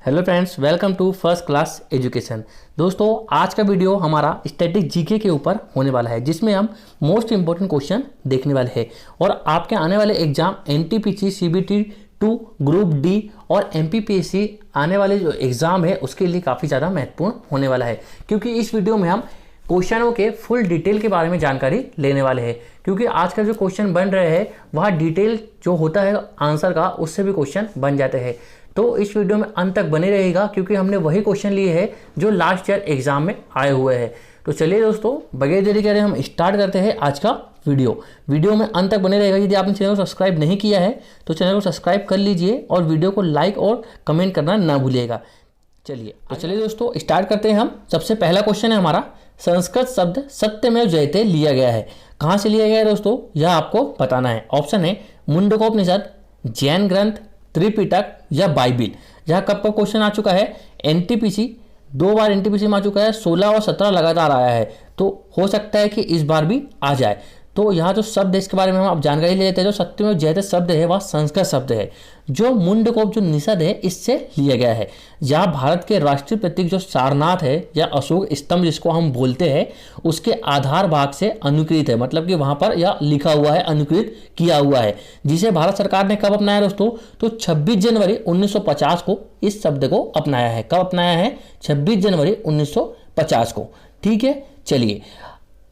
Hello friends, welcome to first class education. दोस्तों, आज का वीडियो हमारा स्टैटिक जीके के ऊपर होने वाला है, जिसमें हम मोस्ट इंपॉर्टेंट क्वेश्चन देखने वाले हैं। और आपके आने वाले exam NTPC, CBT 2, group D और एमपीपीएससी आने वाले जो एग्ज़ाम है उसके लिए काफ़ी ज़्यादा महत्वपूर्ण होने वाला है, क्योंकि इस वीडियो में हम क्वेश्चनों के फुल डिटेल के बारे में जानकारी लेने वाले हैं। क्योंकि आज का जो क्वेश्चन बन रहे हैं वह डिटेल जो होता है आंसर का, उससे भी क्वेश्चन बन जाते हैं। तो इस वीडियो में अंत तक बने रहेगा, क्योंकि हमने वही क्वेश्चन लिए हैं जो लास्ट ईयर एग्जाम में आए हुए हैं। तो चलिए दोस्तों, बगैर देरी करे हम स्टार्ट करते हैं आज का वीडियो में अंत तक बने रहेगा। यदि आपने चैनल को सब्सक्राइब नहीं किया है तो चैनल को सब्सक्राइब कर लीजिए और वीडियो को लाइक और कमेंट करना ना भूलिएगा। चलिए दोस्तों, स्टार्ट करते हैं हम। सबसे पहला क्वेश्चन है हमारा, संस्कृत शब्द सत्यमेव जयते लिया गया है। कहाँ से लिया गया है दोस्तों, यह आपको बताना है। ऑप्शन है मुंडकोपनिषद, जैन ग्रंथ, त्रिपिटक या बाइबिल। यहाँ कब का क्वेश्चन आ चुका है, एनटीपीसी 2 बार एनटीपीसी में आ चुका है, 16 और 17 लगातार आया है, तो हो सकता है कि इस बार भी आ जाए। तो यहाँ जो शब्द है इसके बारे में हम आप जानकारी ले लेते हैं। जो सत्यमेव जयते शब्द है वह संस्कृत शब्द है, जो मुंडकोप जो निषद है इससे लिया गया है। यहाँ भारत के राष्ट्रीय प्रतीक जो सारनाथ है या अशोक स्तंभ जिसको हम बोलते हैं, उसके आधार भाग से अनुकृत है। मतलब कि वहाँ पर यह लिखा हुआ है, अनुकृत किया हुआ है, जिसे भारत सरकार ने कब अपनाया दोस्तों, तो 26 जनवरी 1950 को इस शब्द को अपनाया है। कब अपनाया है, 26 जनवरी 1950 को। ठीक है, चलिए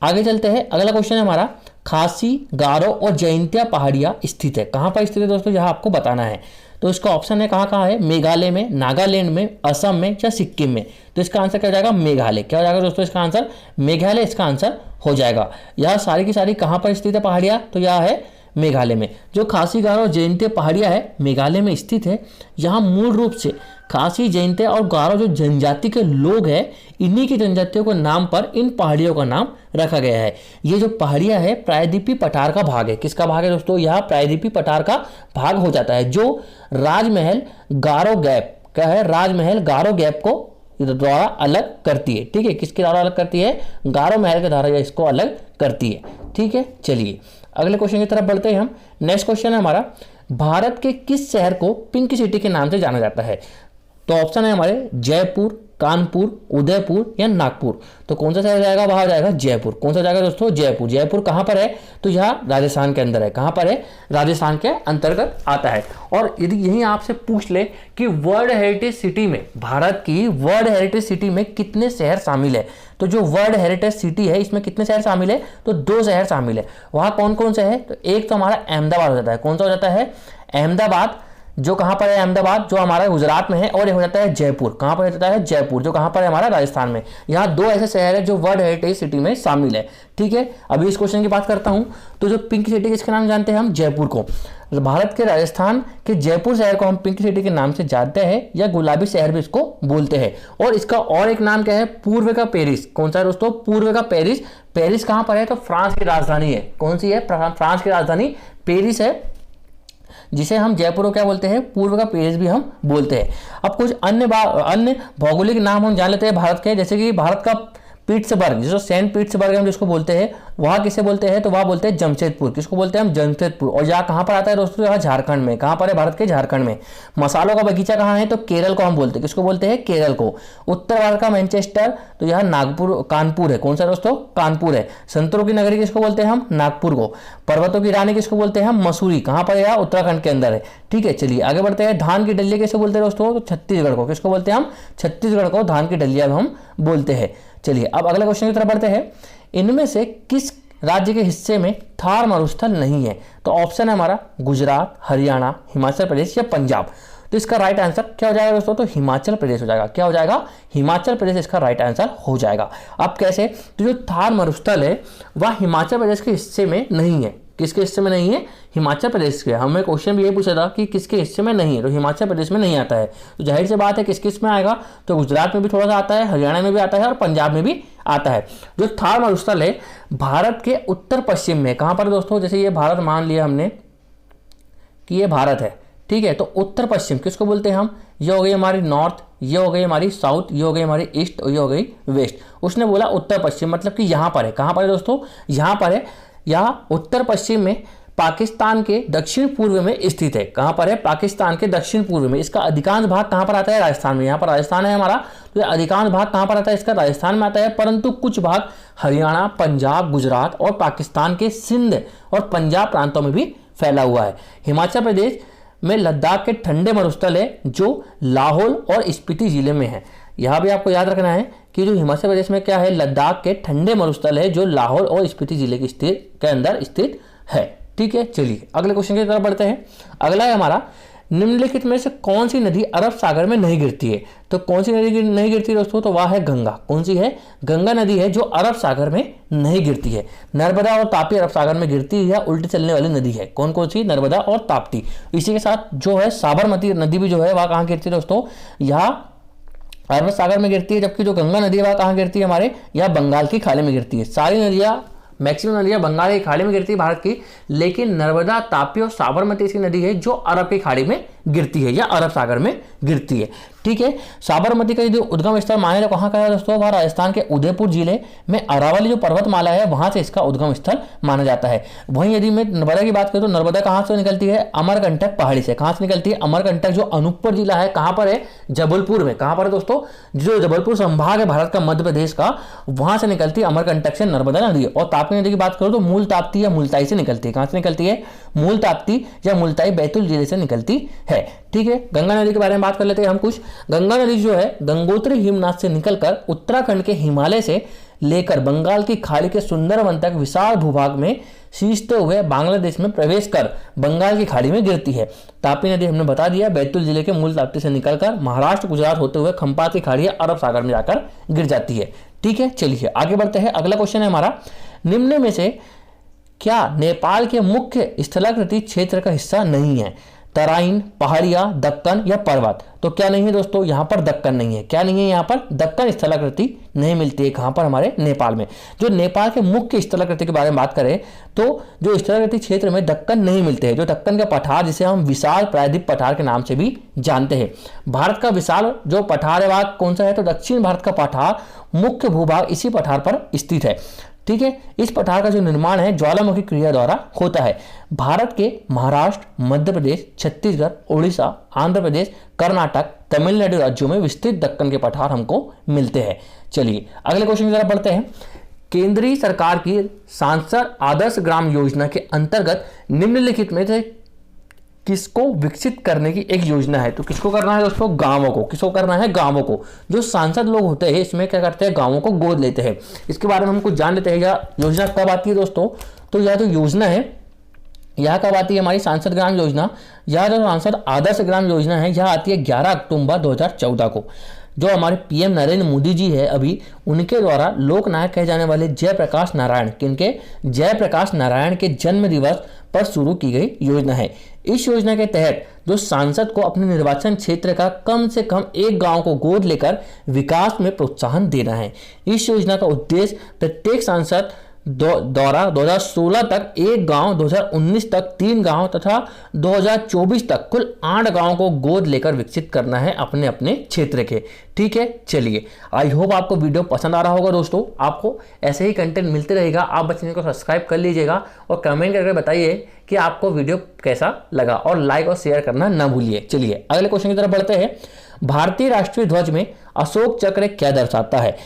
आगे चलते हैं। अगला क्वेश्चन है हमारा, खासी, गारो और जयंतिया पहाड़ियाँ स्थित है। कहाँ पर स्थित है दोस्तों, यहाँ आपको बताना है। तो इसका ऑप्शन है कहाँ कहाँ है, मेघालय में, नागालैंड में, असम में या सिक्किम में। तो इसका आंसर क्या हो जाएगा, मेघालय। क्या हो जाएगा दोस्तों इसका आंसर, मेघालय इसका आंसर हो जाएगा। यह सारी की सारी कहाँ पर स्थित है पहाड़ियाँ, तो यह है मेघालय में। जो खासी, गारो और जयंतिया पहाड़ियाँ है मेघालय में स्थित है। यहाँ मूल रूप से खासी, जयंतिया और गारो जो जनजाति के लोग हैं, इन्हीं की जनजातियों के नाम पर इन पहाड़ियों का नाम रखा गया है। ये जो पहाड़ियाँ है प्रायद्वीपीय पठार का भाग है। किसका भाग है दोस्तों, यह प्रायद्वीपीय पठार का भाग हो जाता है, जो राजमहल गारो गैप क्या है, राजमहल गारो गैप को द्वारा अलग करती है। ठीक है, किसके द्वारा अलग करती है, गारो महल के द्वारा इसको अलग करती है। ठीक है, चलिए अगले क्वेश्चन की तरफ बढ़ते हैं हम। नेक्स्ट क्वेश्चन है हमारा, भारत के किस शहर को पिंक सिटी के नाम से जाना जाता है। तो ऑप्शन है हमारे जयपुर, कानपुर, उदयपुर या नागपुर। तो कौन सा शहर जाएगा, वहां जाएगा जयपुर। कौन सा जाएगा दोस्तों, जयपुर। जयपुर कहाँ पर है, तो यह राजस्थान के अंदर है। कहाँ पर है, राजस्थान के अंतर्गत आता है। और यदि यही आपसे पूछ ले कि वर्ल्ड हेरिटेज सिटी में, भारत की वर्ल्ड हेरिटेज सिटी में कितने शहर शामिल है, तो जो वर्ल्ड हेरिटेज सिटी है इसमें कितने शहर शामिल है, तो 2 शहर शामिल है। वहाँ कौन कौन से है, तो एक तो हमारा अहमदाबाद हो जाता है। कौन सा हो जाता है, अहमदाबाद, जो कहाँ पर है, अहमदाबाद जो हमारा गुजरात में है। और ये हो जाता है जयपुर। कहाँ पर जाता है, जयपुर, जो कहाँ पर है, हमारा राजस्थान में। यहाँ 2 ऐसे शहर है जो वर्ल्ड हेरिटेज सिटी में शामिल है। ठीक है, अभी इस क्वेश्चन की बात करता हूँ। तो जो पिंक सिटी किसके नाम जानते हैं हम, जयपुर को। भारत के राजस्थान के जयपुर शहर को हम पिंक सिटी के नाम से जानते हैं, या गुलाबी शहर भी इसको बोलते हैं। और इसका और एक नाम क्या है, पूर्व का पेरिस। कौन सा है दोस्तों, पूर्व का पेरिस। पेरिस कहाँ पर है, तो फ्रांस की राजधानी है। कौन सी है, फ्रांस की राजधानी पेरिस है, जिसे हम जयपुर को क्या बोलते हैं, पूर्व का पेरिस भी हम बोलते हैं। अब कुछ अन्य भौगोलिक नाम हम जान लेते हैं भारत के, जैसे कि भारत का पीट्सबर्ग, जिसको सेंट पीट्सबर्ग हम जिसको बोलते हैं, वहाँ किसे बोलते हैं, तो वहाँ बोलते हैं जमशेदपुर। किसको बोलते हैं हम, जमशेदपुर। और यहाँ कहाँ पर आता है दोस्तों, यहाँ झारखंड में। कहाँ पर है, भारत के झारखंड में। मसालों का बगीचा कहाँ है, तो केरल को हम बोलते हैं। किसको बोलते हैं, केरल को। उत्तर भारत का मैनचेस्टर, तो यहाँ कानपुर है। कौन सा दोस्तों, कानपुर है। संतरों की नगरी किसको बोलते हैं हम, नागपुर को। पर्वतों की रानी किसको बोलते हैं हम, मसूरी। कहाँ पर है, उत्तराखंड के अंदर है। ठीक है, चलिए आगे बढ़ते हैं। धान की डलिया किसको बोलते हैं दोस्तों, तो छत्तीसगढ़ को। किसको बोलते हैं हम, छत्तीसगढ़ को धान की डलिया हम बोलते हैं। चलिए अब अगले क्वेश्चन की तरफ बढ़ते हैं। इनमें से किस राज्य के हिस्से में थार मरुस्थल नहीं है। तो ऑप्शन है हमारा गुजरात, हरियाणा, हिमाचल प्रदेश या पंजाब। तो इसका राइट आंसर क्या हो जाएगा दोस्तों, तो हिमाचल प्रदेश हो जाएगा। क्या हो जाएगा, हिमाचल प्रदेश इसका राइट आंसर हो जाएगा। अब कैसे, तो जो थार मरुस्थल है वह हिमाचल प्रदेश के हिस्से में नहीं है। किसके हिस्से में नहीं है, हिमाचल प्रदेश के। हमें क्वेश्चन भी यही पूछा था कि किसके हिस्से में नहीं है, तो हिमाचल प्रदेश में नहीं आता है। तो जाहिर सी बात है किस किस में आएगा, तो गुजरात में भी थोड़ा सा आता है, हरियाणा में भी आता है और पंजाब में भी आता है। जो थार मरुस्थल है भारत के उत्तर पश्चिम में। कहाँ पर दोस्तों, जैसे ये भारत मान लिया हमने कि ये भारत है, ठीक है, तो उत्तर पश्चिम किसको बोलते हैं हम, ये हो गई हमारी नॉर्थ, ये हो गई हमारी साउथ, ये हो गई हमारी ईस्ट और ये हो गई वेस्ट। उसने बोला उत्तर पश्चिम, मतलब कि यहाँ पर है। कहाँ पर है दोस्तों, यहाँ पर है। यहाँ उत्तर पश्चिम में पाकिस्तान के दक्षिण पूर्व में स्थित है। कहां पर है? पाकिस्तान के दक्षिण पूर्व में। इसका अधिकांश भाग कहां पर आता है? राजस्थान में। यहां पर राजस्थान है हमारा, तो अधिकांश भाग कहां पर आता है? इसका राजस्थान में आता है, परंतु कुछ भाग हरियाणा, पंजाब, गुजरात और पाकिस्तान के सिंध और पंजाब प्रांतों में भी फैला हुआ है। हिमाचल प्रदेश में लद्दाख के ठंडे मरुस्थल है जो लाहौल और स्पीति जिले में है। यहां भी आपको याद रखना है कि जो हिमाचल प्रदेश में क्या है? लद्दाख के ठंडे मरुस्थल है जो लाहौल और स्पीति जिले के अंदर स्थित है। ठीक है, चलिए अगले क्वेश्चन की तरफ बढ़ते हैं। अगला है हमारा, निम्नलिखित में से कौन सी नदी अरब सागर में नहीं गिरती है? तो कौन सी नदी नहीं गिरती है दोस्तों? तो वह है गंगा। कौन सी है? गंगा नदी है जो अरब सागर में नहीं गिरती है। नर्मदा और ताप्ती अरब सागर में गिरती है या उल्टे चलने वाली नदी है। कौन कौन सी? नर्मदा और ताप्ती। इसी के साथ जो है साबरमती नदी भी जो है वह कहाँ गिरती है दोस्तों? यहाँ अरब सागर में गिरती है, जबकि जो गंगा नदी है वह कहाँ गिरती है? हमारे यहाँ बंगाल की खाड़ी में गिरती है। सारी नदियाँ, मैक्सिमम नदियाँ बंगाल की खाड़ी में गिरती है भारत की, लेकिन नर्मदा, ताप्ती और साबरमती ऐसी नदी है जो अरब की खाड़ी में गिरती है या अरब सागर में गिरती है। ठीक है, साबरमती का जो उद्गम स्थल माने तो कहाँ का है दोस्तों? वह राजस्थान के उदयपुर जिले में अरावली जो पर्वतमाला है वहां से इसका उद्गम स्थल माना जाता है। वहीं यदि मैं नर्मदा की बात करूं तो नर्मदा कहां से निकलती है? अमरकंटक पहाड़ी से। कहां से निकलती है? अमरकंटक जो अनूपपुर जिला है, कहां पर है? जबलपुर में। कहां पर है दोस्तों? जो जबलपुर संभाग है भारत का, मध्य प्रदेश का, वहां से निकलती है अमरकंटक से नर्मदा नदी। और ताप्ती नदी की बात करूं तो मूल ताप्ती या मुल्ताई से निकलती है। कहां से निकलती है? मूल ताप्ती या मुल्ताई बैतूल जिले से निकलती है। ठीक है, गंगा नदी के बारे में बात कर लेते हैं हम कुछ। गंगा नदी जो है गंगोत्री हिमनाथ से निकलकर उत्तराखंड के हिमालय से लेकर बंगाल की खाड़ी के सुंदरवन तक विशाल भूभाग में सींचते हुए बांग्लादेश में प्रवेश कर बंगाल की खाड़ी में गिरती है। ताप्ती नदी हमने बता दिया, बैतूल जिले के मूल ताप्ती से निकलकर महाराष्ट्र, गुजरात होते हुए खंपात की खाड़ी अरब सागर में जाकर गिर जाती है। ठीक है, चलिए आगे बढ़ते हैं। अगला क्वेश्चन है हमारा, निम्न में से क्या नेपाल के मुख्य स्थलाकृति क्षेत्र का हिस्सा नहीं है? तराइन, पहाड़िया, दक्कन या पर्वत? तो क्या नहीं है दोस्तों? यहाँ पर दक्कन नहीं है। क्या नहीं है? यहाँ पर दक्कन स्थलाकृति नहीं मिलती है। कहाँ पर? हमारे नेपाल में। जो नेपाल के मुख्य स्थलाकृति के बारे में बात करें तो जो स्थलाकृति क्षेत्र में दक्कन नहीं मिलते हैं, जो दक्कन का पठार जिसे हम विशाल प्रायद्वीप पठार के नाम से भी जानते हैं। भारत का विशाल जो पठार है वह कौन सा है? तो दक्षिण भारत का पठार, मुख्य भूभाग इसी पठार पर स्थित है। ठीक है, इस पठार का जो निर्माण है ज्वालामुखी क्रिया द्वारा होता है। भारत के महाराष्ट्र, मध्य प्रदेश, छत्तीसगढ़, उड़ीसा, आंध्र प्रदेश, कर्नाटक, तमिलनाडु राज्यों में विस्तृत दक्कन के पठार हमको मिलते हैं। चलिए अगले क्वेश्चन की तरफ बढ़ते हैं। केंद्रीय सरकार की सांसद आदर्श ग्राम योजना के अंतर्गत निम्नलिखित में से किसको विकसित करने की एक योजना है? तो किसको करना है दोस्तों? गांवों को। किसको करना है? गांवों को। जो सांसद लोग होते हैं इसमें क्या करते हैं? गांवों को गोद लेते हैं। इसके बारे में हम कुछ जान लेते हैं। यह योजना कब आती है दोस्तों? तो यह जो योजना है यह कब आती है? हमारी सांसद ग्राम योजना, यह जो सांसद आदर्श ग्राम योजना है यह आती है 11 अक्टूबर 2014 को। जो हमारे पीएम नरेंद्र मोदी जी है अभी, उनके द्वारा लोकनायक कहे जाने वाले जयप्रकाश नारायण, किनके? जयप्रकाश नारायण के जन्म दिवस पर शुरू की गई योजना है। इस योजना के तहत जो सांसद को अपने निर्वाचन क्षेत्र का कम से कम एक गांव को गोद लेकर विकास में प्रोत्साहन देना है। इस योजना का उद्देश्य प्रत्येक सांसद द्वारा 2016 तक एक गांव, 2019 तक 3 गांव तथा 2024 तक कुल 8 गांवों को गोद लेकर विकसित करना है अपने अपने क्षेत्र के। ठीक है, चलिए आई होप आपको वीडियो पसंद आ रहा होगा दोस्तों। आपको ऐसे ही कंटेंट मिलते रहेगा। आप बच्चे को सब्सक्राइब कर लीजिएगा और कमेंट करके बताइए कि आपको वीडियो कैसा लगा और लाइक और शेयर करना ना भूलिए। चलिए अगले क्वेश्चन की तरफ बढ़ते हैं। भारतीय राष्ट्रीय ध्वज में अशोक चक्र क्या दर्शाता है?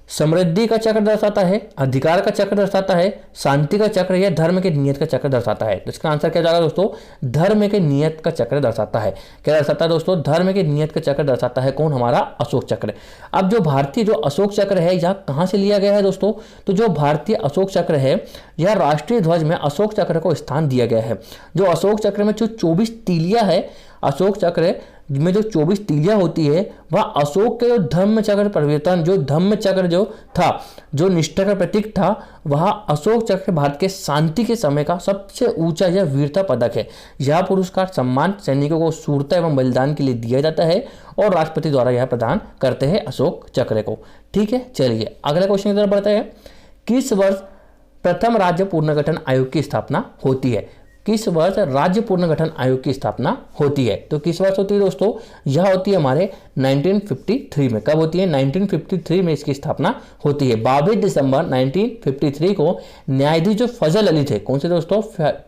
समृद्धि का चक्र दर्शाता है, अधिकार का चक्र दर्शाता है, शांति का चक्र या धर्म के नियत का चक्र दर्शाता है? तो इसका आंसर क्या जाएगा दोस्तों? धर्म के नियत का चक्र दर्शाता है। क्या दर्शाता है दोस्तों? धर्म के नियत का चक्र दर्शाता है। कौन? हमारा अशोक चक्र। अब जो भारतीय जो अशोक चक्र है यह कहाँ से लिया गया है दोस्तों? तो जो भारतीय अशोक चक्र है यह राष्ट्रीय ध्वज में अशोक चक्र को स्थान दिया गया है। जो अशोक चक्र में जो 24 तीलियां है, अशोक चक्र में जो 24 तीलियां होती है वह अशोक के जो धम्म चक्र परिवर्तन, जो धम्म चक्र जो था, जो निष्ठा का प्रतीक था, वह अशोक चक्र भारत के शांति के समय का सबसे ऊंचा यह वीरता पदक है। यह पुरस्कार सम्मान सैनिकों को शूरता एवं बलिदान के लिए दिया जाता है और राष्ट्रपति द्वारा यह प्रदान करते हैं अशोक चक्र को। ठीक है, चलिए अगले क्वेश्चन की तरफ बढ़ते हैं। किस वर्ष प्रथम राज्य पुनर्गठन आयोग की स्थापना होती है? किस वर्ष राज्य पुनर्गठन आयोग की स्थापना होती है? तो किस वर्ष होती है दोस्तों? यह होती है हमारे 1953 में। कब होती है? 1953 में इसकी स्थापना होती है। 22 दिसंबर 1953 को न्यायाधीश जो फजल अली थे, कौन से दोस्तों?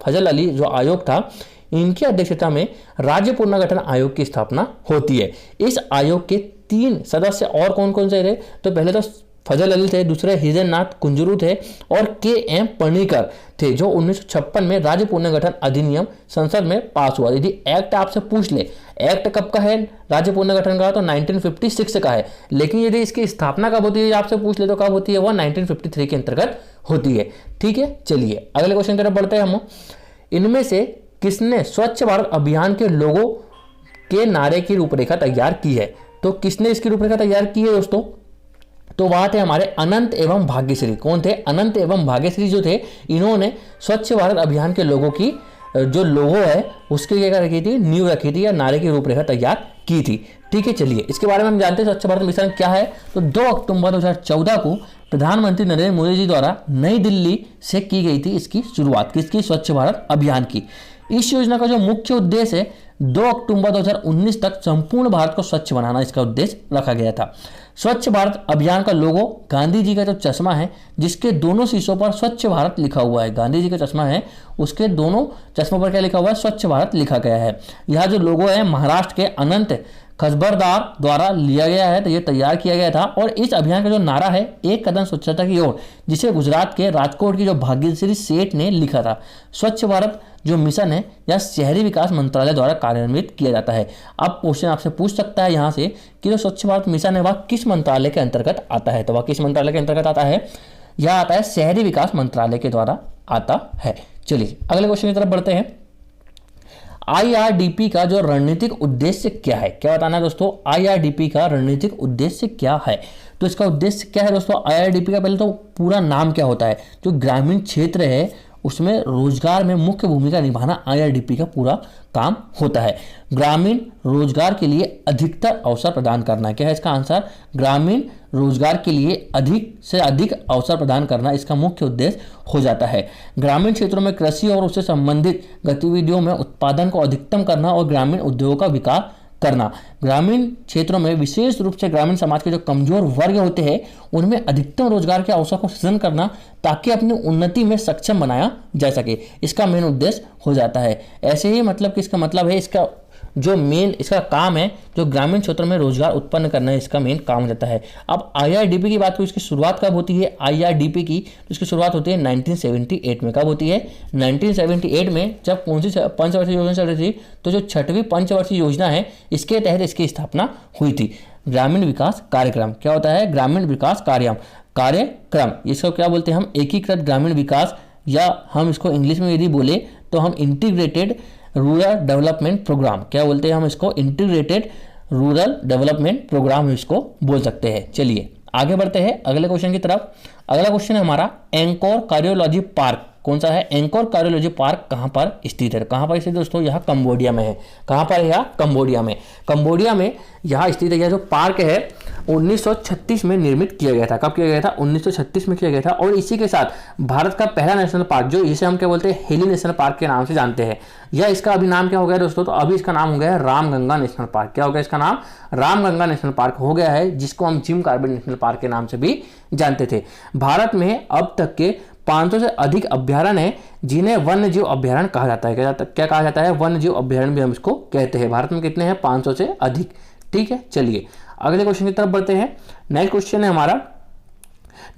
फजल अली जो आयोग था, इनकी अध्यक्षता में राज्य पुनर्गठन आयोग की स्थापना होती है। इस आयोग के 3 सदस्य और कौन कौन से थे? तो पहले तो फजल अली थे, दूसरे हिरेननाथ कुंजरू थे और के.एम. पणिकर थे, जो 1956 में राज्य पुनर्गठन अधिनियम संसद में पास हुआ। यदि एक्ट आपसे पूछ ले, एक्ट कब का है राज्य पुनर्गठन का? तो 1956 का है। लेकिन यदि इसकी स्थापना कब होती है आपसे पूछ ले, तो कब होती है? वो 1953 के अंतर्गत होती है। ठीक है, चलिए अगले क्वेश्चन की तरफ बढ़ते हैं हम। इनमें से किसने स्वच्छ भारत अभियान के लोगों के नारे की रूपरेखा तैयार की है? तो किसने इसकी रूपरेखा तैयार की है दोस्तों? तो वहां थे हमारे अनंत एवं भाग्यश्री। कौन थे? अनंत एवं भाग्यश्री जो थे, इन्होंने स्वच्छ भारत अभियान के लोगों की जो लोगो है उसकी क्या रखी थी? नींव रखी थी या नारे की रूपरेखा तैयार की थी। ठीक है, चलिए इसके बारे में हम जानते हैं स्वच्छ भारत मिशन क्या है। तो 2 अक्टूबर 2014 को प्रधानमंत्री नरेंद्र मोदी जी द्वारा नई दिल्ली से की गई थी इसकी शुरुआत, किसकी? स्वच्छ भारत अभियान की। इस योजना का जो मुख्य उद्देश्य है 2 अक्टूबर 2019 तक संपूर्ण भारत को स्वच्छ बनाना, इसका उद्देश्य रखा गया था। स्वच्छ भारत अभियान का लोगो गांधी जी का जो चश्मा है, जिसके दोनों शीशों पर स्वच्छ भारत लिखा हुआ है। गांधी जी का चश्मा है, उसके दोनों चश्मों पर क्या लिखा हुआ है? स्वच्छ भारत लिखा गया है। यह जो लोगो है महाराष्ट्र के अनंत खजबरदार द्वारा लिया गया है, तो ये तैयार किया गया था। और इस अभियान का जो नारा है, एक कदम स्वच्छता की ओर, जिसे गुजरात के राजकोट की जो भाग्यश्री सेठ ने लिखा था। स्वच्छ भारत जो मिशन है यह शहरी विकास मंत्रालय द्वारा कार्यान्वित किया जाता है। अब क्वेश्चन आपसे पूछ सकता है यहाँ से कि जो स्वच्छ भारत मिशन है वह किस मंत्रालय के अंतर्गत आता है? तो वह किस मंत्रालय के अंतर्गत आता है? यह आता है शहरी विकास मंत्रालय के द्वारा आता है। चलिए अगले क्वेश्चन की तरफ बढ़ते हैं। IRDP का जो रणनीतिक उद्देश्य क्या है? क्या बताना है दोस्तों? IRDP का रणनीतिक उद्देश्य क्या है? तो इसका उद्देश्य क्या है दोस्तों? IRDP का पहले तो पूरा नाम क्या होता है? जो ग्रामीण क्षेत्र है उसमें रोजगार में मुख्य भूमिका निभाना IRDP का पूरा काम होता है। ग्रामीण रोजगार के लिए अधिकतर अवसर प्रदान करना। क्या है इसका आंसर? ग्रामीण रोजगार के लिए अधिक से अधिक अवसर प्रदान करना इसका मुख्य उद्देश्य हो जाता है। ग्रामीण क्षेत्रों में कृषि और उससे संबंधित गतिविधियों में उत्पादन को अधिकतम करना और ग्रामीण उद्योगों का विकास करना। ग्रामीण क्षेत्रों में विशेष रूप से ग्रामीण समाज के जो कमजोर वर्ग होते हैं उनमें अधिकतम रोजगार के अवसर को सृजन करना, ताकि अपनी उन्नति में सक्षम बनाया जा सके, इसका मेन उद्देश्य हो जाता है। ऐसे ही मतलब कि इसका मतलब है, इसका जो मेन इसका काम है जो ग्रामीण क्षेत्रों में रोजगार उत्पन्न करना है, इसका मेन काम हो जाता है। अब IRDP की बात करें, इसकी शुरुआत कब होती है? IRDP की तो इसकी शुरुआत होती है 1978 में। कब होती है? 1978 में। जब कौन सी पंचवर्षीय योजना चल रही थी? तो जो 6वीं पंचवर्षीय योजना है इसके तहत इसकी स्थापना हुई थी। ग्रामीण विकास कार्यक्रम क्या होता है? ग्रामीण विकास कार्यक्रम इसको क्या बोलते हैं हम? एकीकृत ग्रामीण विकास, या हम इसको इंग्लिश में यदि बोले तो हम इंटीग्रेटेड रूरल डेवलपमेंट प्रोग्राम, क्या बोलते हैं हम इसको? इंटीग्रेटेड रूरल डेवलपमेंट प्रोग्राम इसको बोल सकते हैं। चलिए आगे बढ़ते हैं अगले क्वेश्चन की तरफ। अगला क्वेश्चन है हमारा एंकोर कार्डियोलॉजी पार्क। कौन सा है? एंकोर कार्डियोलॉजी पार्क कहाँ पर स्थित है? कहाँ पर स्थित है दोस्तों? यह कंबोडिया में है। कहाँ पर है? यह कंबोडिया में। कंबोडिया में यह स्थित है। यह जो पार्क है 1936 में निर्मित किया गया था। कब किया गया था? 1936 में किया गया था। और इसी के साथ भारत का पहला नेशनल पार्क, जो जिसे हम क्या बोलते हैं? हेली नेशनल पार्क के नाम से जानते हैं। यह इसका अभी नाम क्या हो गया दोस्तों? तो अभी इसका नाम हो गया है रामगंगा नेशनल पार्क। क्या हो गया इसका नाम? रामगंगा नेशनल पार्क हो गया है, जिसको हम जिम कॉर्बेट नेशनल पार्क के नाम से भी जानते थे। भारत में अब तक के 500 से अधिक अभ्यारण्य हैं, जिन्हें वन्य जीव अभ्यारण्य कहा जाता है। क्या कहा जाता है? वन्य जीव अभ्यारण्य भी हम इसको कहते हैं। भारत में कितने हैं? 500 से अधिक। ठीक है, चलिए अगले क्वेश्चन की तरफ बढ़ते हैं। नेक्स्ट क्वेश्चन है हमारा,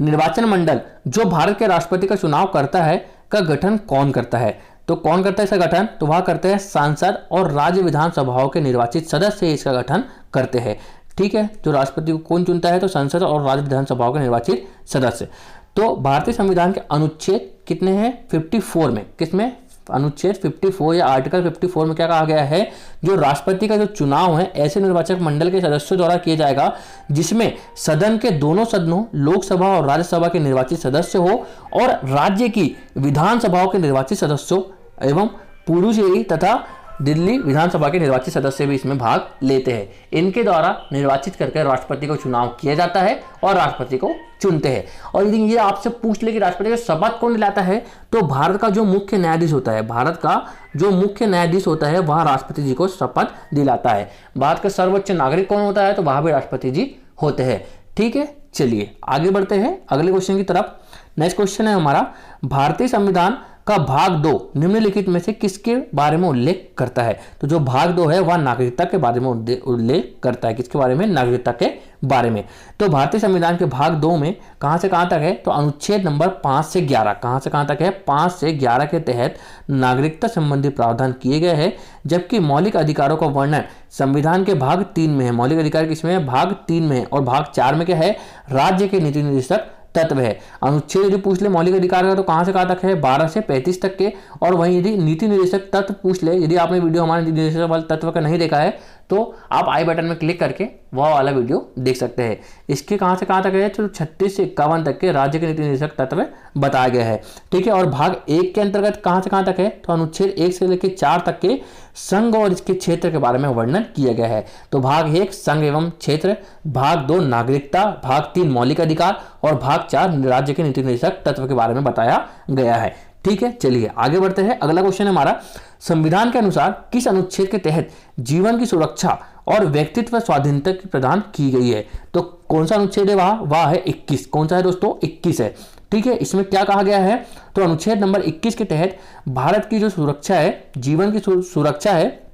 निर्वाचन मंडल जो भारत के राष्ट्रपति का चुनाव करता है का गठन कौन करता है? तो कौन करता है इसका गठन? तो वह करते हैं सांसद और राज्य विधानसभाओं के निर्वाचित सदस्य इसका गठन करते हैं। ठीक है, जो राष्ट्रपति को कौन चुनता है? तो संसद और राज्य विधानसभाओं के निर्वाचित सदस्य। तो भारतीय संविधान के अनुच्छेद कितने हैं? 54 में। किसमें? अनुच्छेद 54 या आर्टिकल 54 में क्या कहा गया है? जो राष्ट्रपति का जो चुनाव है ऐसे निर्वाचक मंडल के सदस्यों द्वारा किया जाएगा जिसमें सदन के दोनों सदनों, लोकसभा और राज्यसभा के निर्वाचित सदस्य हो, और राज्य की विधानसभाओं के निर्वाचित सदस्यों एवं पुडुचेरी तथा दिल्ली विधानसभा के निर्वाचित सदस्य भी इसमें भाग लेते हैं। इनके द्वारा निर्वाचित करके राष्ट्रपति को चुनाव किया जाता है और राष्ट्रपति को चुनते हैं। और यदि ये आपसे पूछ ले कि राष्ट्रपति का शपथ कौन दिलाता है, तो भारत का जो मुख्य न्यायाधीश होता है, भारत का जो मुख्य न्यायाधीश होता है वह राष्ट्रपति जी को शपथ दिलाता है। भारत का सर्वोच्च नागरिक कौन होता है, तो वह भी राष्ट्रपति जी होते हैं। ठीक है, चलिए आगे बढ़ते हैं अगले क्वेश्चन की तरफ। नेक्स्ट क्वेश्चन है हमारा, भारतीय संविधान का भाग 2 निम्नलिखित में से किसके बारे में उल्लेख करता है। तो जो भाग 2 है वह नागरिकता के बारे में उल्लेख करता है। किसके बारे में, नागरिकता के बारे में। तो भारतीय संविधान के भाग 2 में कहां से कहां तक है, तो अनुच्छेद नंबर 5 से 11, कहां से कहां तक है, 5 से 11 के तहत नागरिकता संबंधी प्रावधान किए गए हैं। जबकि मौलिक अधिकारों का वर्णन संविधान के भाग 3 में है। मौलिक अधिकार किसमें है, भाग 3 में है। और भाग 4 में क्या है, राज्य के नीति निर्देशक तत्व है। अनुच्छेद यदि पूछ ले मौलिक अधिकार का, तो कहां से कहां तक है, 12 से 35 तक के। और वहीं यदि नीति निर्देशक तत्व पूछ ले, यदि आपने वीडियो हमारे नीति निर्देशक वाले तत्व का नहीं देखा है तो आप आई बटन में क्लिक करके वह वाला वीडियो देख सकते हैं। इसके कहां से कहां तक है, तो 36 से 51 तक के राज्य के नीति निर्देशक तत्व बताया गया है। ठीक है, और भाग 1 के अंतर्गत कहां से कहां तक है, तो अनुच्छेद 1 से लेकर 4 तक के संघ और इसके क्षेत्र के बारे में वर्णन किया गया है। तो भाग 1 संघ एवं क्षेत्र, भाग 2 नागरिकता, भाग 3 मौलिक अधिकार और भाग 4 राज्य के नीति निर्देशक तत्व के बारे में बताया गया है। ठीक है, चलिए आगे बढ़ते हैं। अगला क्वेश्चन है हमारा, संविधान के अनुसार किस अनुच्छेद के तहत जीवन की सुरक्षा और व्यक्तित्व स्वाधीनता की प्रदान की गई है। तो कौन सा अनुच्छेद है, वह है 21। कौन सा है दोस्तों, 21 है। ठीक है, इसमें क्या कहा गया है, तो अनुच्छेद नंबर 21 के तहत भारत की जो सुरक्षा है, जीवन की सुरक्षा है,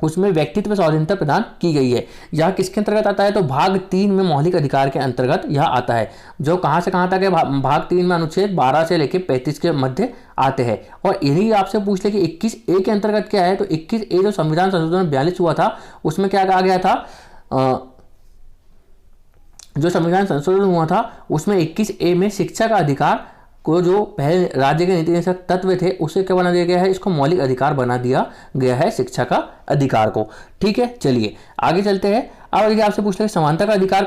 उसमें व्यक्तित्व स्वाधीनता प्रदान की गई है। यह किसके अंतर्गत आता है, तो भाग 3 में मौलिक अधिकार के अंतर्गत यह आता है। जो कहां से कहां तक है, भाग 3 में अनुच्छेद 12 से लेकर 35 के मध्य आते हैं। और यही आपसे पूछ ले कि 21A के अंतर्गत क्या है, तो 21A जो संविधान संशोधन 42 हुआ था उसमें क्या कहा गया था, जो संविधान संशोधन हुआ था उसमें 21A में शिक्षा का अधिकार को, जो पहले राज्य के नीति निर्देशक तत्व थे उसे क्या बना दिया गया है, इसको मौलिक अधिकार बना दिया गया है, शिक्षा का अधिकार को। ठीक है, चलिए आगे चलते हैं। अब यदि आपसे पूछ ले समानता का अधिकार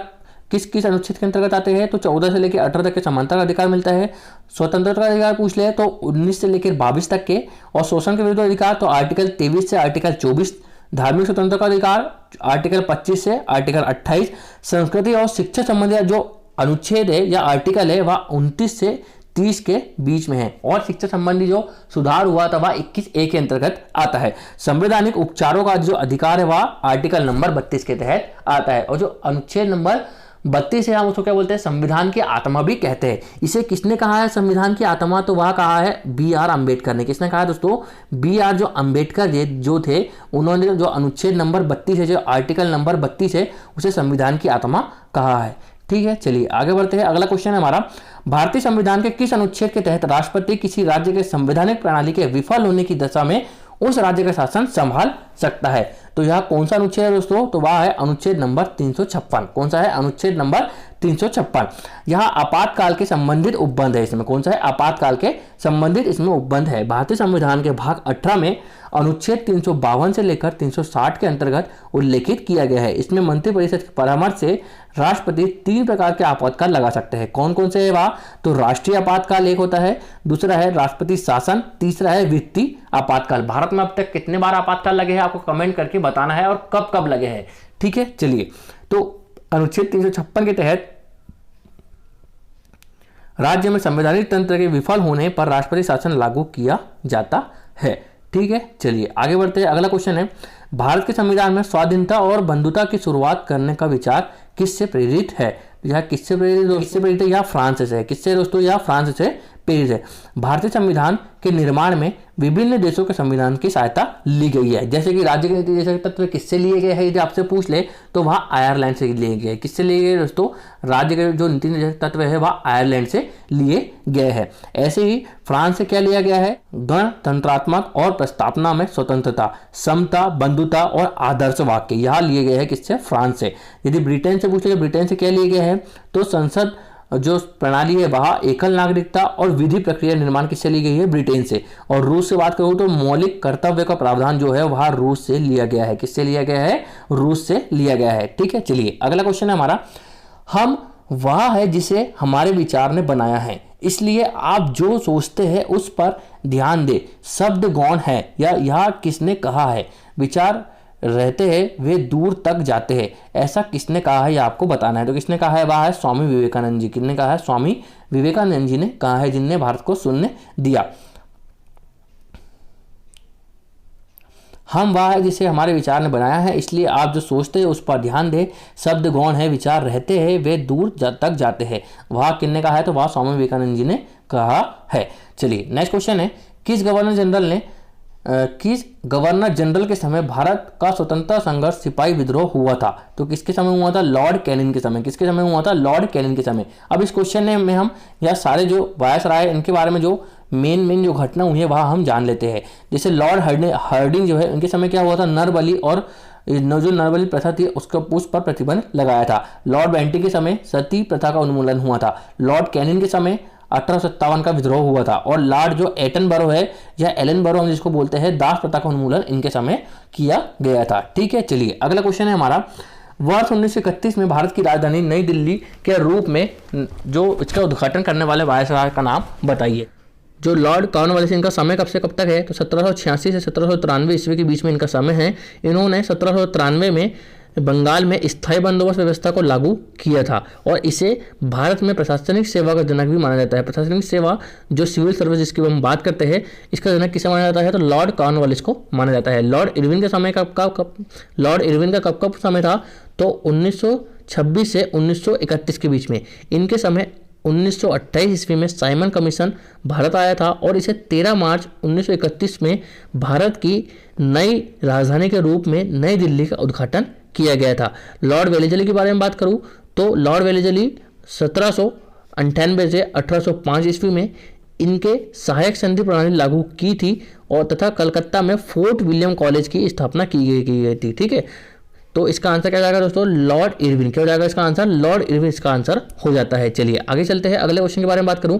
किस किस अनुच्छेद के अंतर्गत आते हैं, तो 14 से लेकर 18 तक के समानता का अधिकार मिलता है। स्वतंत्रता का अधिकार पूछ ले तो 19 से लेकर 22 तक के। और शोषण के विरुद्ध अधिकार तो आर्टिकल 23 से आर्टिकल 24। धार्मिक स्वतंत्रता का अधिकार आर्टिकल 25 से आर्टिकल 28। संस्कृति और शिक्षा संबंधी जो अनुच्छेद है या आर्टिकल है वह 29 से 30 के बीच में है। और शिक्षा संबंधी जो सुधार हुआ था वह 21A के अंतर्गत आता है। संवैधानिक उपचारों का जो अधिकार है वह आर्टिकल नंबर 32 के तहत आता है। और जो अनुच्छेद नंबर 32 है, हम उसको क्या बोलते हैं, संविधान की आत्मा भी कहते हैं। इसे किसने कहा है संविधान की आत्मा, तो वह कहा है B.R. अम्बेडकर ने। किसने कहा है दोस्तों, B.R. जो अम्बेडकर जो थे, उन्होंने जो अनुच्छेद नंबर 32 है, जो आर्टिकल नंबर 32 है, उसे संविधान की आत्मा कहा है। ठीक है, चलिए आगे बढ़ते हैं। अगला क्वेश्चन है हमारा, भारतीय संविधान के किस अनुच्छेद के तहत राष्ट्रपति किसी राज्य के संवैधानिक प्रणाली के विफल होने की दशा में उस राज्य का शासन संभाल सकता है। तो यह कौन सा अनुच्छेद है दोस्तों, तो वह है अनुच्छेद नंबर 356। कौन सा है, अनुच्छेद नंबर 356। यह आपातकाल के संबंधित उपबंध है। इसमें कौन सा है, आपातकाल के संबंधित इसमें उपबंध है। भारतीय संविधान के भाग 18 में अनुच्छेद 352 से लेकर 360 के अंतर्गत उल्लेखित किया गया है। इसमें मंत्रिपरिषद के परामर्श से राष्ट्रपति 3 प्रकार के आपातकाल लगा सकते हैं। कौन कौन से है वह, तो राष्ट्रीय आपातकाल एक होता है, दूसरा है राष्ट्रपति शासन, तीसरा है वित्तीय आपातकाल। भारत में अब तक कितने बार आपातकाल लगे हैं आपको कमेंट करके बताना है, और कब कब लगे हैं। ठीक है, चलिए तो अनुच्छेद 356 के तहत राज्य में संवैधानिक तंत्र के विफल होने पर राष्ट्रपति शासन लागू किया जाता है। ठीक है, चलिए आगे बढ़ते हैं। अगला क्वेश्चन है, भारत के संविधान में स्वाधीनता और बंधुता की शुरुआत करने का विचार किससे प्रेरित है। यह किससे प्रेरित है, यह फ्रांस से है। किससे दोस्तों, यह फ्रांस से प्रेरित है। भारतीय संविधान के निर्माण में विभिन्न देशों के संविधान की सहायता ली गई है। जैसे कि राज्य के नीति निर्देशक तत्व किससे लिए गए हैं, यदि आपसे पूछ ले तो वह आयरलैंड से लिए गए। किससे लिए गए दोस्तों, राज्य के जो नीति निर्देशक तत्व है वह आयरलैंड से लिए गए हैं। ऐसे ही फ्रांस से क्या लिया गया है, गणतंत्रात्मक और प्रस्तावना में स्वतंत्रता, समता, बंधुता और आदर्श वाक्य, यह लिए गए हैं किससे, फ्रांस से। यदि ब्रिटेन से पूछे तो ब्रिटेन से क्या लिए गए हैं, तो संसद जो प्रणाली है वह एकल नागरिकता और विधि प्रक्रिया निर्माण किससे ली गई है, ब्रिटेन से। और रूस से बात करूं तो मौलिक कर्तव्य का प्रावधान जो है वह रूस से लिया गया है। किससे लिया गया है, रूस से लिया गया है। ठीक है, चलिए अगला क्वेश्चन है हमारा, हम वह है जिसे हमारे विचार ने बनाया है, इसलिए आप जो सोचते हैं उस पर ध्यान दे शब्द गौण है या यह किसने कहा है, विचार रहते हैं वे दूर तक जाते हैं, ऐसा किसने कहा है, यह आपको बताना है। तो किसने कहा है, वह है स्वामी विवेकानंद जी। किसने कहा है, स्वामी विवेकानंद जी ने कहा है, जिनने भारत को शून्य दिया। हम वह है जिसे हमारे विचार ने बनाया है, इसलिए आप जो सोचते हैं उस पर ध्यान दें। शब्द गौण है, विचार रहते हैं वे दूर तक जाते हैं, वह किसने कहा है, तो वह स्वामी विवेकानंद जी ने कहा है। चलिए नेक्स्ट क्वेश्चन है, किस गवर्नर जनरल के समय भारत का स्वतंत्रता संघर्ष सिपाही विद्रोह हुआ था। तो किसके समय हुआ था, लॉर्ड कैनिंग के समय। किसके समय हुआ था, लॉर्ड कैनिंग के समय। अब इस क्वेश्चन में हम यह सारे जो वायसराय है इनके बारे में जो मेन जो घटना हुई है वह हम जान लेते हैं। जैसे लॉर्ड हार्डिंग जो है उनके समय क्या हुआ था, नरबली और जो नरबली प्रथा थी उसका उस पर प्रतिबंध लगाया था। लॉर्ड बेंटिंग के समय सती प्रथा का उन्मूलन हुआ था। लॉर्ड कैनिंग के समय 1857 का विद्रोह हुआ था। और लॉर्ड जो एटनबरो है या एलनबरो हम जिसको बोलते हैं, दास प्रथा का उन्मूलन इनके समय किया गया था। ठीक है, चलिए अगला क्वेश्चन है हमारा, वर्ष 1931 में भारत की राजधानी नई दिल्ली के रूप में जो इसका उद्घाटन करने वाले वायसराय का नाम बताइए। जो लॉर्ड कॉर्नवालिस, इनका समय कब से कब तक है, तो 1786 से 1793 ईस्वी के बीच में इनका समय है। इन्होंने 1793 में बंगाल में स्थायी बंदोबस्त व्यवस्था को लागू किया था और इसे भारत में प्रशासनिक सेवा का जनक भी माना जाता है। प्रशासनिक सेवा जो सिविल सर्विस जिसकी हम बात करते हैं, इसका जनक किसे माना जाता है, तो लॉर्ड कॉर्नवालिस को माना जाता है। लॉर्ड इरविन का समय लॉर्ड इरविन का कब समय था, तो 1926 से 1931 के बीच में। इनके समय 1928 ईस्वी में साइमन कमीशन भारत आया था और इसे 13 मार्च 1931 में भारत की नई राजधानी के रूप में नई दिल्ली का उद्घाटन किया गया था। लॉर्ड वेलेजली के बारे में बात करूं तो लॉर्ड वेलेजली 1798 से 1805 ईस्वी में इनके सहायक संधि प्रणाली लागू की थी और तथा कलकत्ता में फोर्ट विलियम कॉलेज की स्थापना की गई थी। ठीक है, तो इसका आंसर क्या जाएगा दोस्तों, लॉर्ड इरविन। क्या हो जाएगा इसका आंसर, लॉर्ड इरविन इसका आंसर हो जाता है। चलिए आगे चलते हैं, अगले क्वेश्चन के बारे में बात करूं,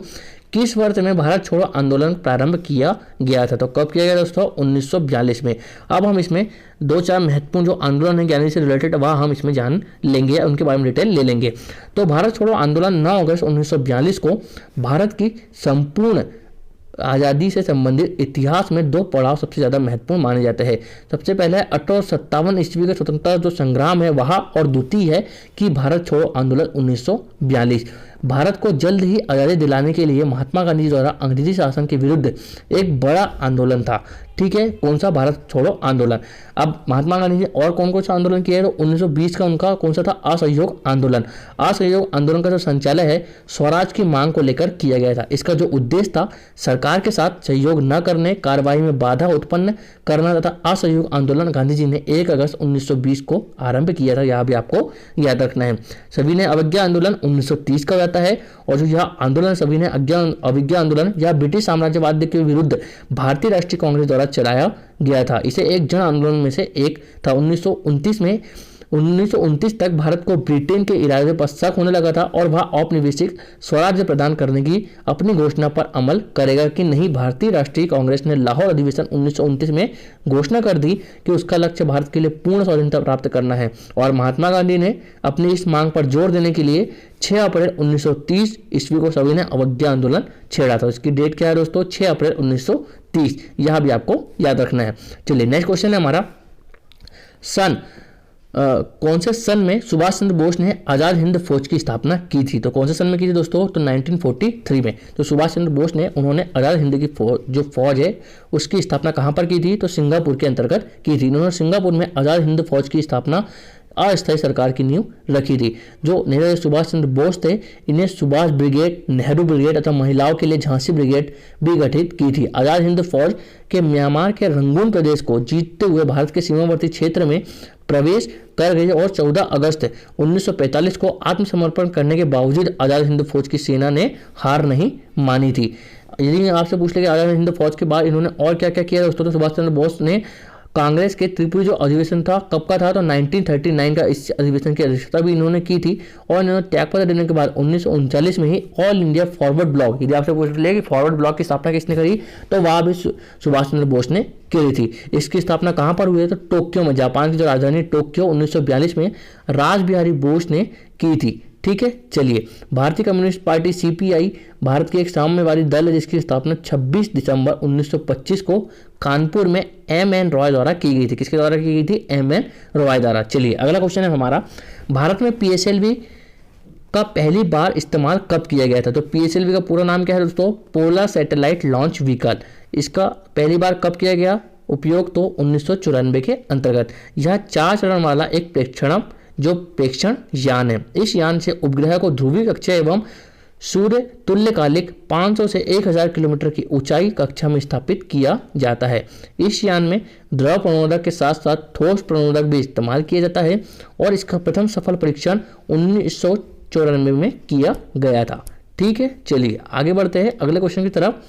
किस वर्ष में भारत छोड़ो आंदोलन प्रारंभ किया गया था। तो कब किया गया दोस्तों, 1942 में। अब हम इसमें 2-4 महत्वपूर्ण जो आंदोलन है ज्ञानी से रिलेटेड वह हम इसमें जान लेंगे, उनके बारे में डिटेल ले लेंगे। तो भारत छोड़ो आंदोलन 9 अगस्त 1942 को भारत की संपूर्ण आज़ादी से संबंधित इतिहास में 2 पड़ाव सबसे ज़्यादा महत्वपूर्ण माने जाते हैं। सबसे पहला है 1857 ईस्वी का स्वतंत्रता जो संग्राम है वह, और द्वितीय है कि भारत छोड़ो आंदोलन 1942। भारत को जल्द ही आज़ादी दिलाने के लिए महात्मा गांधी द्वारा अंग्रेजी शासन के विरुद्ध एक बड़ा आंदोलन था। ठीक है, कौन सा, भारत छोड़ो आंदोलन। अब महात्मा गांधी ने और कौन सा आंदोलन किया है, तो 1920 का उनका कौन सा था, असहयोग आंदोलन। असहयोग आंदोलन का जो संचालन है स्वराज की मांग को लेकर किया गया था। इसका जो उद्देश्य था सरकार के साथ सहयोग न करने, कार्रवाई में बाधा उत्पन्न करना तथा असहयोग आंदोलन गांधी जी ने 1 अगस्त 1920 को आरंभ किया था। यह भी आपको याद रखना है। सभी ने अवज्ञा आंदोलन 1930 का जाता है और जो यह आंदोलन सभी ने अवज्ञा आंदोलन या ब्रिटिश साम्राज्यवाद के विरुद्ध भारतीय राष्ट्रीय कांग्रेस द्वारा चलाया गया था। इसे एक जन आंदोलन में से एक था। 1929 तक भारत को ब्रिटेन के इरादे पर शक होने लगा था और वह औपनिवेशिक स्वराज्य प्रदान करने की अपनी घोषणा पर अमल करेगा कि नहीं। भारतीय राष्ट्रीय कांग्रेस ने लाहौर अधिवेशन 1929 में घोषणा कर दी कि उसका लक्ष्य भारत के लिए पूर्ण स्वाधीनता प्राप्त करना है और महात्मा गांधी ने अपनी इस मांग पर जोर देने के लिए 6 अप्रैल 1930 ईस्वी को सभी ने अवज्ञा आंदोलन छेड़ा था। इसकी डेट क्या है दोस्तों, 6 अप्रैल 1930। यह भी आपको याद रखना है। चलिए नेक्स्ट क्वेश्चन है हमारा, कौन से सन में सुभाष चंद्र बोस ने आज़ाद हिंद फौज की स्थापना की थी। तो कौन से सन में की थी दोस्तों, तो 1943 में। तो सुभाष चंद्र बोस ने उन्होंने आज़ाद हिंद की जो फौज है उसकी स्थापना कहाँ पर की थी, तो सिंगापुर के अंतर्गत की थी। उन्होंने सिंगापुर में आज़ाद हिंद फौज की स्थापना अस्थायी सरकार की नींव रखी थी। जो नेताजी सुभाष चंद्र बोस थे इन्हें सुभाष ब्रिगेड, नेहरू ब्रिगेड तथा महिलाओं के लिए झांसी ब्रिगेड भी गठित की थी। आज़ाद हिंद फौज के म्यांमार के रंगून प्रदेश को जीतते हुए भारत के सीमावर्ती क्षेत्र में प्रवेश कर गई और 14 अगस्त 1945 को आत्मसमर्पण करने के बावजूद आज़ाद हिंद फौज की सेना ने हार नहीं मानी थी। यदि आपसे पूछ ले कि आज़ाद हिंद फौज के बाद इन्होंने और क्या क्या किया दोस्तों, तो सुभाष चंद्र बोस ने कांग्रेस के त्रिपुरी जो अधिवेशन था कब का था, तो 1939 का इस अधिवेशन की अध्यक्षता भी इन्होंने की थी। और इन्होंने त्यागपत्र देने के बाद 1939 में ही ऑल इंडिया फॉरवर्ड ब्लॉक, यदि आपसे पूछ ले कि फॉरवर्ड ब्लॉक की स्थापना किसने करी, तो वह भी सुभाष चंद्र बोस ने की थी। इसकी स्थापना कहाँ पर हुई है, तो टोक्यो में, जापान की जो राजधानी टोक्यो 1942 में राज बिहारी बोस ने की थी। ठीक है, चलिए। भारतीय कम्युनिस्ट पार्टी सीपीआई भारत की एक साम्यवादी दल है जिसकी स्थापना 26 दिसंबर 1925 को कानपुर में एम.एन. रॉय द्वारा की गई थी। किसके द्वारा की गई थी? एम.एन. रॉय द्वारा। चलिए अगला क्वेश्चन है हमारा, भारत में पीएसएलवी का पहली बार इस्तेमाल कब किया गया था? तो पीएसएलवी का पूरा नाम क्या है दोस्तों? Polar satellite launch vehicle. इसका पहली बार कब किया गया उपयोग? तो 1994 के अंतर्गत। यह 4 चरण वाला एक प्रेक्षण यान है। इस यान से उपग्रह को ध्रुवीय कक्षा एवं सूर्य तुल्यकालिक 500 से 1000 किलोमीटर की ऊंचाई कक्षा में स्थापित किया जाता है। इस यान में द्रव प्रणोदक के साथ साथ ठोस प्रणोदक भी इस्तेमाल किया जाता है और इसका प्रथम सफल परीक्षण 1994 में किया गया था। ठीक है, चलिए आगे बढ़ते हैं अगले क्वेश्चन की तरफ।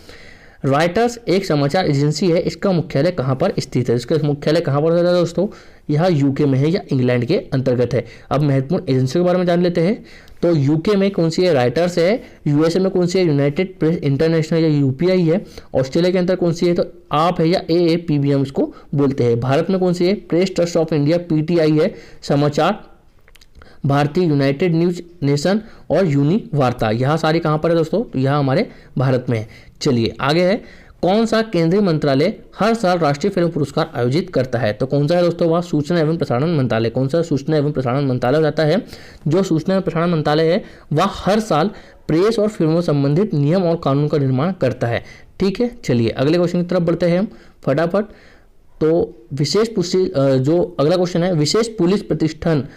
रॉयटर्स एक समाचार एजेंसी है, इसका मुख्यालय कहाँ पर स्थित है? इसका मुख्यालय कहाँ पर होता है दोस्तों? यह यूके में है या इंग्लैंड के अंतर्गत है। अब महत्वपूर्ण एजेंसियों के बारे में जान लेते हैं। तो यूके में कौन सी है? रॉयटर्स है। यूएसए में कौन सी है? यूनाइटेड प्रेस इंटरनेशनल या यूपीआई है। ऑस्ट्रेलिया के अंदर कौन सी है? तो आप है या एएपीबीएम इसको बोलते हैं। भारत में कौन सी है? Press trust of India PTI है। समाचार भारती, यूनाइटेड न्यूज नेशन और यूनि वार्ता, यह सारी कहाँ पर है दोस्तों? तो यह हमारे भारत में है। चलिए आगे है, कौन सा केंद्रीय मंत्रालय हर साल राष्ट्रीय फिल्म पुरस्कार आयोजित करता है? तो कौन सा है दोस्तों? वह सूचना एवं प्रसारण मंत्रालय। कौन सा? सूचना एवं प्रसारण मंत्रालय हो जाता है। जो सूचना एवं प्रसारण मंत्रालय है वह हर साल प्रेस और फिल्मों संबंधित नियम और कानून का निर्माण करता है। ठीक है, चलिए अगले क्वेश्चन की तरफ बढ़ते हैं हम फटाफट। तो जो अगला क्वेश्चन है, विशेष पुलिस प्रतिष्ठान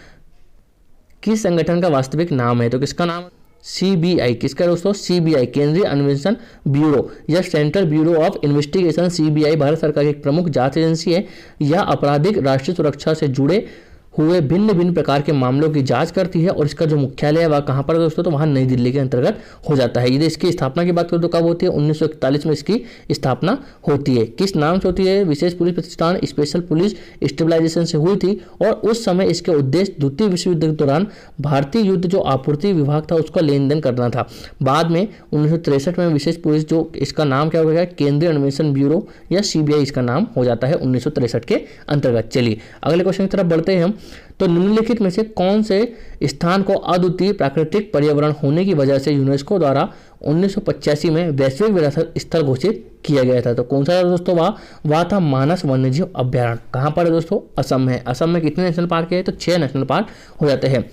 किस संगठन का वास्तविक नाम है? तो किसका नाम? सीबीआई। किसका दोस्तों? सीबीआई, केंद्रीय अन्वेषण ब्यूरो या central bureau of investigation. CBI Bharat सरकार की एक प्रमुख जांच एजेंसी है। यह आपराधिक राष्ट्रीय सुरक्षा से जुड़े हुए भिन्न भिन्न प्रकार के मामलों की जांच करती है और इसका जो मुख्यालय है वह कहाँ पर है दोस्तों? तो वहाँ नई दिल्ली के अंतर्गत हो जाता है। यदि इसकी स्थापना की बात करें तो कब होती है? 1941 में इसकी स्थापना होती है। किस नाम से होती है? विशेष पुलिस प्रतिष्ठान स्पेशल पुलिस स्टेबलाइजेशन से हुई थी और उस समय इसके उद्देश्य द्वितीय विश्व युद्ध के दौरान भारतीय युद्ध जो आपूर्ति विभाग था उसका लेन देन करना था। बाद में 1963 में विशेष पुलिस जो इसका नाम क्या हो गया? केंद्रीय अन्वेषण ब्यूरो या सीबीआई इसका नाम हो जाता है 1963 के अंतर्गत। चलिए अगले क्वेश्चन की तरफ बढ़ते हैं हम। तो निम्नलिखित में से कौन से स्थान को अद्वितीय प्राकृतिक पर्यावरण होने की वजह से यूनेस्को द्वारा 1985 में वैश्विक विरासत स्थल घोषित किया गया था? तो कौन सा दोस्तों? वह था मानस वन्यजीव अभ्यारण्य। कहाँ पर है दोस्तों? असम में। असम में कितने नेशनल पार्क है? तो 6 नेशनल पार्क हो जाते हैं।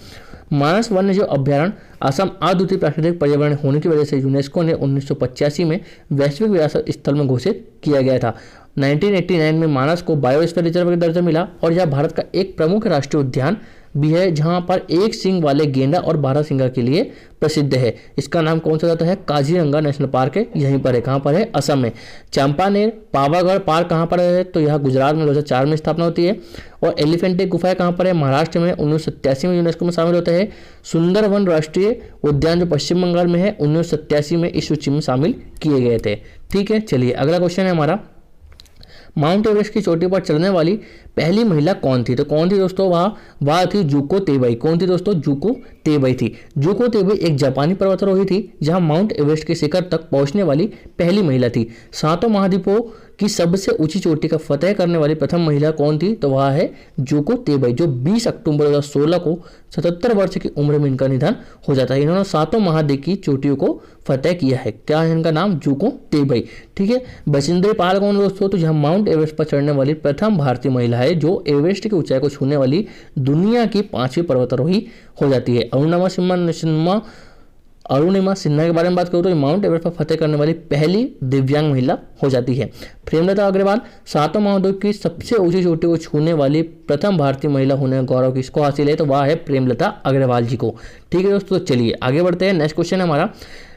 मानस वन्यजीव अभ्यारण्य असम अद्वितीय प्राकृतिक पर्यावरण होने की वजह से यूनेस्को ने 1985 में वैश्विक विरासत स्थल में घोषित किया गया था। 1989 में मानस को बायोस्फीयर रिजर्व का दर्जा मिला और यह भारत का एक प्रमुख राष्ट्रीय उद्यान भी है जहां पर एक सींग वाले गेंडा और 12 सिंगा के लिए प्रसिद्ध है। इसका नाम कौन सा जाता है? काजीरंगा नेशनल पार्क है, यहीं पर है। कहाँ पर है? असम में। चंपानेर पावागढ़ पार्क कहाँ पर है? तो यह गुजरात में 2004 में स्थापना होती है। और एलिफेंटिक गुफाएं कहाँ पर है? महाराष्ट्र में। 1987 में यूनेस्को में शामिल होता है। सुंदरवन राष्ट्रीय उद्यान जो पश्चिम बंगाल में है 1987 में इस सूची में शामिल किए गए थे। ठीक है, चलिए अगला क्वेश्चन है हमारा, माउंट एवरेस्ट की चोटी पर चढ़ने वाली पहली महिला कौन थी? तो कौन थी दोस्तों? वह थी जुको तेबई। कौन थी दोस्तों? जुको तेबई थी। जुको तेबई एक जापानी पर्वतारोही थी जहां माउंट एवरेस्ट के शिखर तक पहुंचने वाली पहली महिला थी। 7 महाद्वीपों की सबसे ऊंची चोटी का फतह करने वाली प्रथम महिला कौन थी? तो वह है जुको तेबई, जो 20 अक्टूबर 2016 को 77 वर्ष की उम्र में इनका निधन हो जाता है। इन्होंने 7 महाद्वीप की चोटियों को फतह किया है। क्या है इनका नाम? जुको तेबई। ठीक है, बछेंद्री पाल कौन दोस्तों? तो यह माउंट एवरेस्ट पर चढ़ने वाली प्रथम भारतीय महिला है जो एवरेस्ट की ऊंचाई को छूने वाली दुनिया की 5वीं पर्वतारोही हो जाती है। अरुणिमा सिन्हा के बारे में बात करूँ तो माउंट एवरेस्ट पर फतेह करने वाली पहली दिव्यांग महिला हो जाती है। प्रेमलता अग्रवाल 7 महाद्वीप की सबसे ऊंची चोटी को छूने वाली प्रथम भारतीय महिला होने का गौरव किसको हासिल है? तो वह है प्रेमलता अग्रवाल जी को। ठीक है दोस्तों, चलिए आगे बढ़ते हैं। नेक्स्ट क्वेश्चन है हमारा,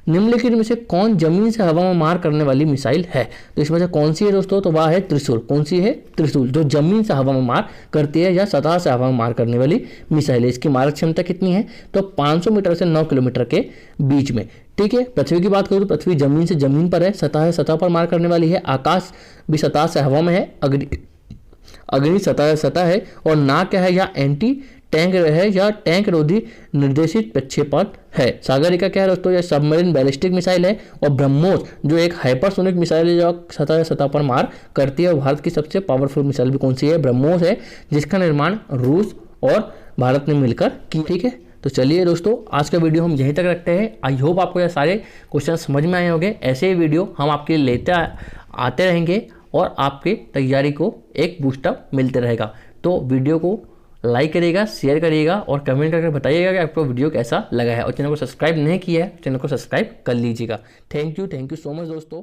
निम्नलिखित में से कौन जमीन से हवा में मार करने वाली मिसाइल है? तो इसमें से कौन सी है दोस्तों? तो वह है त्रिशूल। कौन सी है? त्रिशूल, जो जमीन से हवा में मार करती है या सतह से हवा में मार करने वाली मिसाइल है। इसकी मारक क्षमता कितनी है? तो 500 मीटर से 9 किलोमीटर के बीच में। ठीक है, पृथ्वी की बात करूँ तो पृथ्वी जमीन से जमीन पर है, सतह पर मार करने वाली है। आकाश भी सतह से हवा में है, अग्नि सतह है। और नाक क्या है? या एंटी टैंक है या टैंक रोधी निर्देशित प्रक्षेपण है। सागरिका क्या है दोस्तों? यह सबमरीन बैलिस्टिक मिसाइल है। और ब्रह्मोस जो एक हाइपरसोनिक मिसाइल है जो सतह पर मार करती है। भारत की सबसे पावरफुल मिसाइल भी कौन सी है? ब्रह्मोस है, जिसका निर्माण रूस और भारत ने मिलकर की। ठीक है, तो चलिए दोस्तों, आज का वीडियो हम यहीं तक रखते हैं। आई होप आपको ये सारे क्वेश्चन समझ में आए होंगे। ऐसे ही वीडियो हम आपके लिए लेते आते रहेंगे और आपके तैयारी को एक बूस्टअप मिलते रहेगा। तो वीडियो को लाइक करिएगा, शेयर करिएगा और कमेंट करके बताइएगा कि आपको वीडियो कैसा लगा है। और चैनल को सब्सक्राइब नहीं किया है, चैनल को सब्सक्राइब कर लीजिएगा। थैंक यू सो मच दोस्तों।